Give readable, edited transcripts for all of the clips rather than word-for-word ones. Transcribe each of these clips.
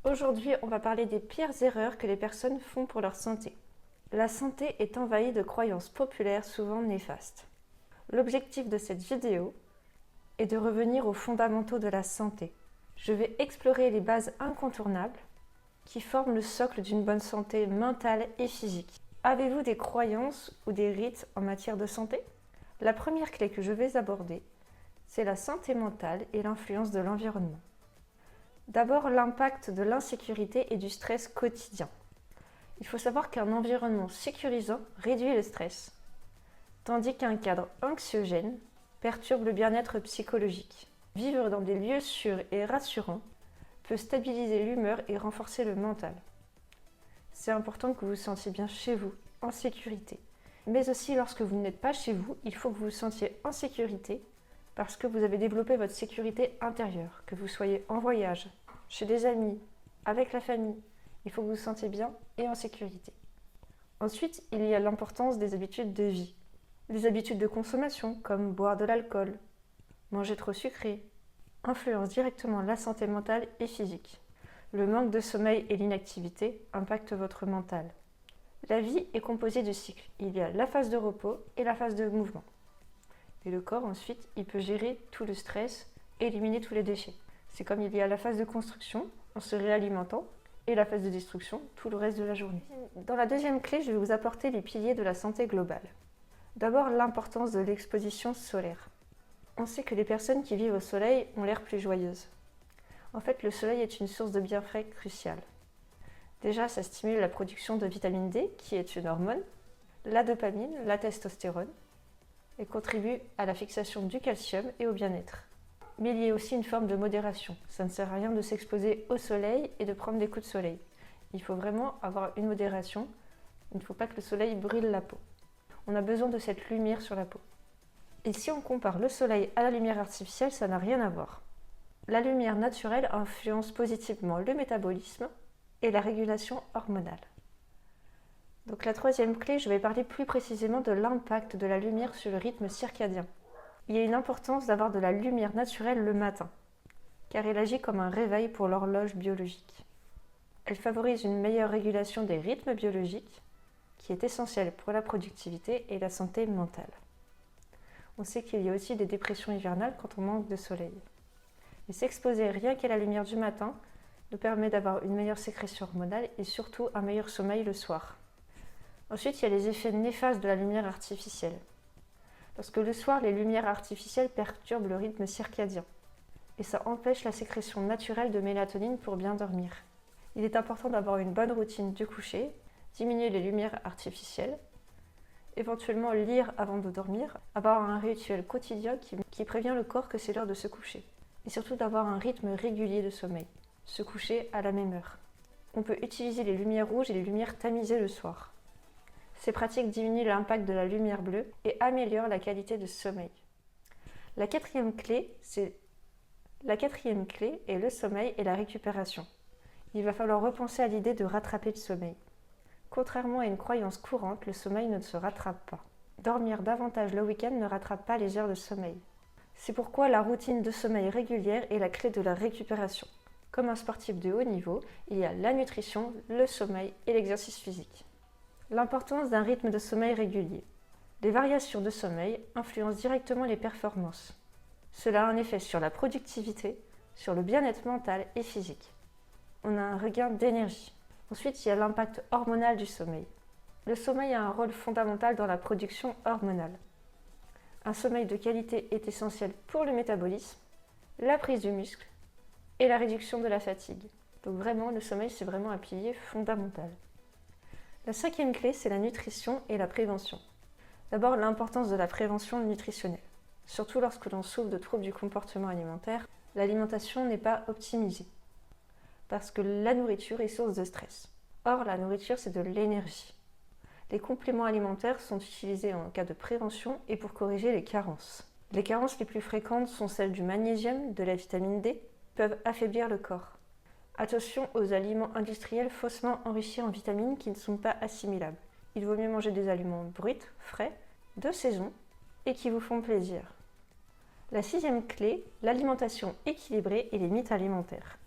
Aujourd'hui, on va parler des pires erreurs que les personnes font pour leur santé. La santé est envahie de croyances populaires souvent néfastes. L'objectif de cette vidéo est de revenir aux fondamentaux de la santé. Je vais explorer les bases incontournables qui forment le socle d'une bonne santé mentale et physique. Avez-vous des croyances ou des rites en matière de santé? La première clé que je vais aborder, c'est la santé mentale et l'influence de l'environnement. D'abord, l'impact de l'insécurité et du stress quotidien. Il faut savoir qu'un environnement sécurisant réduit le stress, tandis qu'un cadre anxiogène perturbe le bien-être psychologique. Vivre dans des lieux sûrs et rassurants peut stabiliser l'humeur et renforcer le mental. C'est important que vous vous sentiez bien chez vous, en sécurité. Mais aussi lorsque vous n'êtes pas chez vous, il faut que vous vous sentiez en sécurité parce que vous avez développé votre sécurité intérieure, que vous soyez en voyage, chez des amis, avec la famille. Il faut que vous vous sentiez bien et en sécurité. Ensuite, il y a l'importance des habitudes de vie. Les habitudes de consommation, comme boire de l'alcool, manger trop sucré, influencent directement la santé mentale et physique. Le manque de sommeil et l'inactivité impactent votre mental. La vie est composée de cycles. Il y a la phase de repos et la phase de mouvement. Et le corps, ensuite, il peut gérer tout le stress et éliminer tous les déchets. C'est comme il y a la phase de construction, en se réalimentant, et la phase de destruction, tout le reste de la journée. Dans la deuxième clé, je vais vous apporter les piliers de la santé globale. D'abord, l'importance de l'exposition solaire. On sait que les personnes qui vivent au soleil ont l'air plus joyeuses. En fait, le soleil est une source de bienfaits cruciale. Déjà, ça stimule la production de vitamine D, qui est une hormone, la dopamine, la testostérone, et contribue à la fixation du calcium et au bien-être. Mais il y a aussi une forme de modération. Ça ne sert à rien de s'exposer au soleil et de prendre des coups de soleil. Il faut vraiment avoir une modération. Il ne faut pas que le soleil brûle la peau. On a besoin de cette lumière sur la peau. Et si on compare le soleil à la lumière artificielle, ça n'a rien à voir. La lumière naturelle influence positivement le métabolisme et la régulation hormonale. Donc la troisième clé, je vais parler plus précisément de l'impact de la lumière sur le rythme circadien. Il y a une importance d'avoir de la lumière naturelle le matin, car elle agit comme un réveil pour l'horloge biologique. Elle favorise une meilleure régulation des rythmes biologiques, qui est essentielle pour la productivité et la santé mentale. On sait qu'il y a aussi des dépressions hivernales quand on manque de soleil. Et s'exposer rien qu'à la lumière du matin nous permet d'avoir une meilleure sécrétion hormonale et surtout un meilleur sommeil le soir. Ensuite, il y a les effets néfastes de la lumière artificielle. Parce que le soir, les lumières artificielles perturbent le rythme circadien et ça empêche la sécrétion naturelle de mélatonine pour bien dormir. Il est important d'avoir une bonne routine du coucher, diminuer les lumières artificielles, éventuellement lire avant de dormir, avoir un rituel quotidien qui prévient le corps que c'est l'heure de se coucher. Et surtout d'avoir un rythme régulier de sommeil, se coucher à la même heure. On peut utiliser les lumières rouges et les lumières tamisées le soir. Ces pratiques diminuent l'impact de la lumière bleue et améliorent la qualité de sommeil. La quatrième clé est le sommeil et la récupération. Il va falloir repenser à l'idée de rattraper le sommeil. Contrairement à une croyance courante, le sommeil ne se rattrape pas. Dormir davantage le week-end ne rattrape pas les heures de sommeil. C'est pourquoi la routine de sommeil régulière est la clé de la récupération. Comme un sportif de haut niveau, il y a la nutrition, le sommeil et l'exercice physique. L'importance d'un rythme de sommeil régulier. Les variations de sommeil influencent directement les performances. Cela a un effet sur la productivité, sur le bien-être mental et physique. On a un regain d'énergie. Ensuite, il y a l'impact hormonal du sommeil. Le sommeil a un rôle fondamental dans la production hormonale. Un sommeil de qualité est essentiel pour le métabolisme, la prise du muscle et la réduction de la fatigue. Donc vraiment, le sommeil, c'est vraiment un pilier fondamental. La cinquième clé, c'est la nutrition et la prévention. D'abord, l'importance de la prévention nutritionnelle. Surtout lorsque l'on souffre de troubles du comportement alimentaire, l'alimentation n'est pas optimisée. Parce que la nourriture est source de stress. Or, la nourriture, c'est de l'énergie. Les compléments alimentaires sont utilisés en cas de prévention et pour corriger les carences. Les carences les plus fréquentes sont celles du magnésium, de la vitamine D, qui peuvent affaiblir le corps. Attention aux aliments industriels faussement enrichis en vitamines qui ne sont pas assimilables. Il vaut mieux manger des aliments bruts, frais, de saison et qui vous font plaisir. La sixième clé, l'alimentation équilibrée et les mythes alimentaires.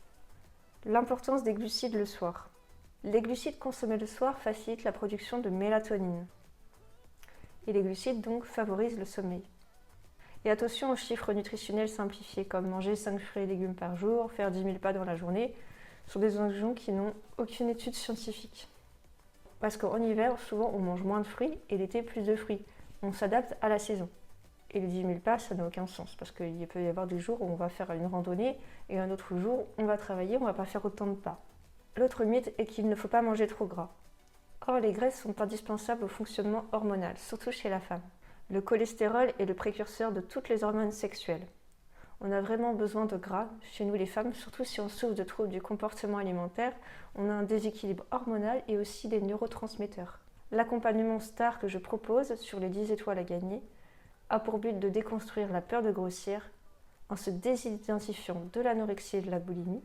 L'importance des glucides le soir. Les glucides consommés le soir facilitent la production de mélatonine. Et les glucides donc favorisent le sommeil. Et attention aux chiffres nutritionnels simplifiés comme manger 5 fruits et légumes par jour, faire 10 000 pas dans la journée, sont des injonctions qui n'ont aucune étude scientifique. Parce qu'en hiver, souvent on mange moins de fruits et l'été plus de fruits. On s'adapte à la saison. Et les 10 000 pas, ça n'a aucun sens parce qu'il peut y avoir des jours où on va faire une randonnée et un autre jour on va travailler, on ne va pas faire autant de pas. L'autre mythe est qu'il ne faut pas manger trop gras. Or, les graisses sont indispensables au fonctionnement hormonal, surtout chez la femme. Le cholestérol est le précurseur de toutes les hormones sexuelles. On a vraiment besoin de gras chez nous les femmes, surtout si on souffre de troubles du comportement alimentaire, on a un déséquilibre hormonal et aussi des neurotransmetteurs. L'accompagnement STAR que je propose sur les 10 étoiles à gagner a pour but de déconstruire la peur de grossir en se désidentifiant de l'anorexie et de la boulimie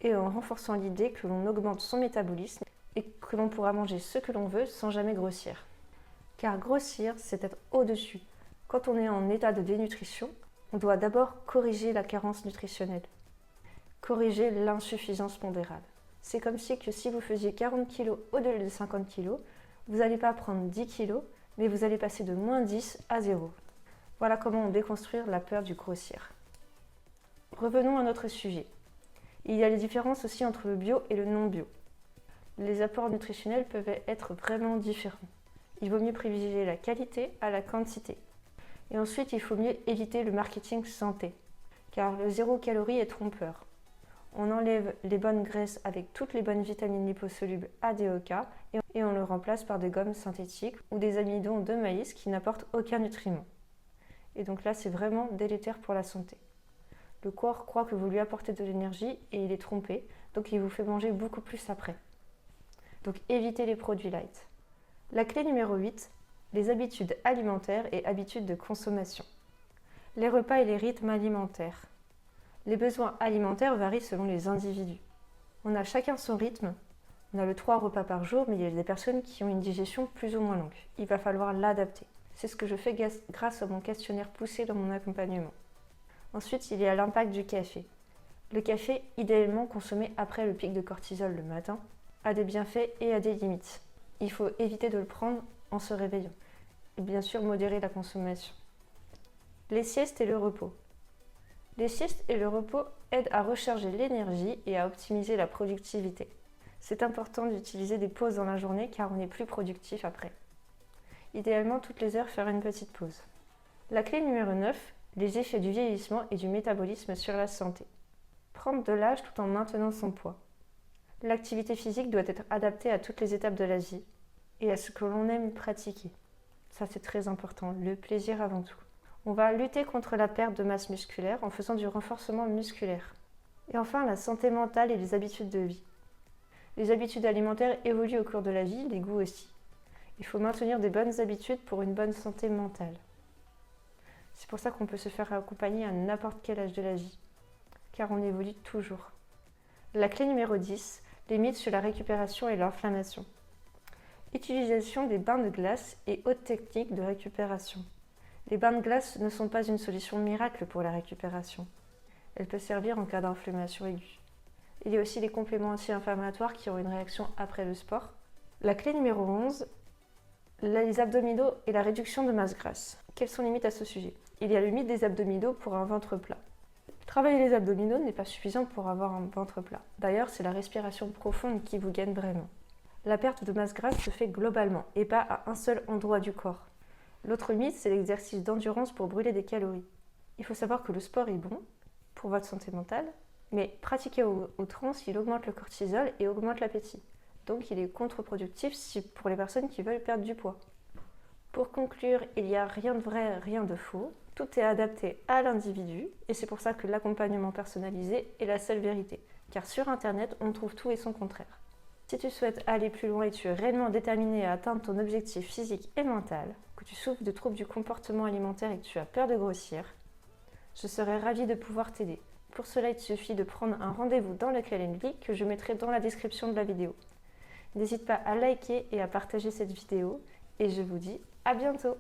et en renforçant l'idée que l'on augmente son métabolisme et que l'on pourra manger ce que l'on veut sans jamais grossir. Car grossir, c'est être au-dessus. Quand on est en état de dénutrition, on doit d'abord corriger la carence nutritionnelle, corriger l'insuffisance pondérale. C'est comme si vous faisiez 40 kg au-delà de 50 kg, vous n'allez pas prendre 10 kg, mais vous allez passer de moins 10 à 0. Voilà comment déconstruire la peur du grossir. Revenons à notre sujet. Il y a les différences aussi entre le bio et le non-bio. Les apports nutritionnels peuvent être vraiment différents. Il vaut mieux privilégier la qualité à la quantité. Et ensuite, il faut mieux éviter le marketing santé, car le 0 calorie est trompeur. On enlève les bonnes graisses avec toutes les bonnes vitamines liposolubles ADOK et on le remplace par des gommes synthétiques ou des amidons de maïs qui n'apportent aucun nutriment. Et donc là, c'est vraiment délétère pour la santé. Le corps croit que vous lui apportez de l'énergie et il est trompé, donc il vous fait manger beaucoup plus après. Donc évitez les produits light. La clé numéro 8, les habitudes alimentaires et habitudes de consommation. Les repas et les rythmes alimentaires. Les besoins alimentaires varient selon les individus. On a chacun son rythme. On a le 3 repas par jour, mais il y a des personnes qui ont une digestion plus ou moins longue. Il va falloir l'adapter. C'est ce que je fais grâce à mon questionnaire poussé dans mon accompagnement. Ensuite, il y a l'impact du café. Le café, idéalement consommé après le pic de cortisol le matin, a des bienfaits et a des limites. Il faut éviter de le prendre en se réveillant. Et bien sûr, modérer la consommation. Les siestes et le repos. Les siestes et le repos aident à recharger l'énergie et à optimiser la productivité. C'est important d'utiliser des pauses dans la journée car on est plus productif après. Idéalement, toutes les heures, faire une petite pause. La clé numéro 9, les effets du vieillissement et du métabolisme sur la santé. Prendre de l'âge tout en maintenant son poids. L'activité physique doit être adaptée à toutes les étapes de la vie et à ce que l'on aime pratiquer. Ça, c'est très important, le plaisir avant tout. On va lutter contre la perte de masse musculaire en faisant du renforcement musculaire. Et enfin, la santé mentale et les habitudes de vie. Les habitudes alimentaires évoluent au cours de la vie, les goûts aussi. Il faut maintenir des bonnes habitudes pour une bonne santé mentale. C'est pour ça qu'on peut se faire accompagner à n'importe quel âge de la vie, car on évolue toujours. La clé numéro 10, les mythes sur la récupération et l'inflammation. Utilisation des bains de glace et haute technique de récupération. Les bains de glace ne sont pas une solution miracle pour la récupération. Elle peut servir en cas d'inflammation aiguë. Il y a aussi des compléments anti-inflammatoires qui ont une réaction après le sport. La clé numéro 11, les abdominaux et la réduction de masse grasse. Quelles sont les mythes à ce sujet? Il y a le mythe des abdominaux pour un ventre plat. Travailler les abdominaux n'est pas suffisant pour avoir un ventre plat. D'ailleurs, c'est la respiration profonde qui vous gagne vraiment. La perte de masse grasse se fait globalement et pas à un seul endroit du corps. L'autre mythe, c'est l'exercice d'endurance pour brûler des calories. Il faut savoir que le sport est bon pour votre santé mentale, mais pratiquer à outrance, il augmente le cortisol et augmente l'appétit. Donc il est contre-productif pour les personnes qui veulent perdre du poids. Pour conclure, il n'y a rien de vrai, rien de faux. Tout est adapté à l'individu et c'est pour ça que l'accompagnement personnalisé est la seule vérité. Car sur Internet, on trouve tout et son contraire. Si tu souhaites aller plus loin et tu es réellement déterminé à atteindre ton objectif physique et mental, que tu souffres de troubles du comportement alimentaire et que tu as peur de grossir, je serais ravie de pouvoir t'aider. Pour cela, il te suffit de prendre un rendez-vous dans le Calendly que je mettrai dans la description de la vidéo. N'hésite pas à liker et à partager cette vidéo et je vous dis à bientôt.